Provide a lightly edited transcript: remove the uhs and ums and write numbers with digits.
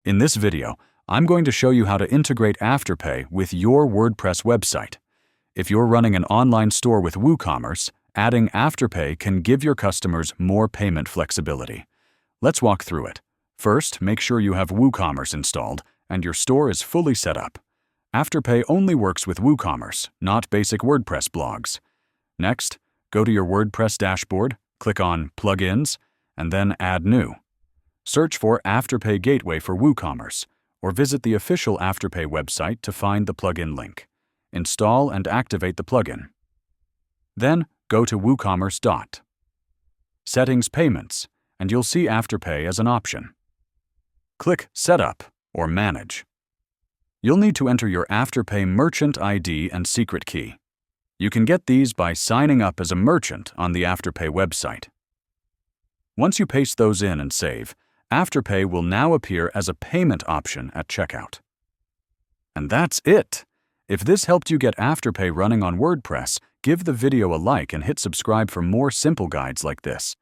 In this video, I'm going to show you how to integrate Afterpay with your WordPress website. If you're running an online store with WooCommerce, adding Afterpay can give your customers more payment flexibility. Let's walk through it. First, make sure you have WooCommerce installed and your store is fully set up. Afterpay only works with WooCommerce, not basic WordPress blogs. Next, go to your WordPress dashboard, click on Plugins, and then Add New. Search for Afterpay Gateway for WooCommerce, or visit the official Afterpay website to find the plugin link. Install and activate the plugin. Then, go to WooCommerce. Settings Payments, and you'll see Afterpay as an option. Click Setup or Manage. You'll need to enter your Afterpay merchant ID and secret key. You can get these by signing up as a merchant on the Afterpay website. Once you paste those in and save, Afterpay will now appear as a payment option at checkout. And that's it! If this helped you get Afterpay running on WordPress, give the video a like and hit subscribe for more simple guides like this.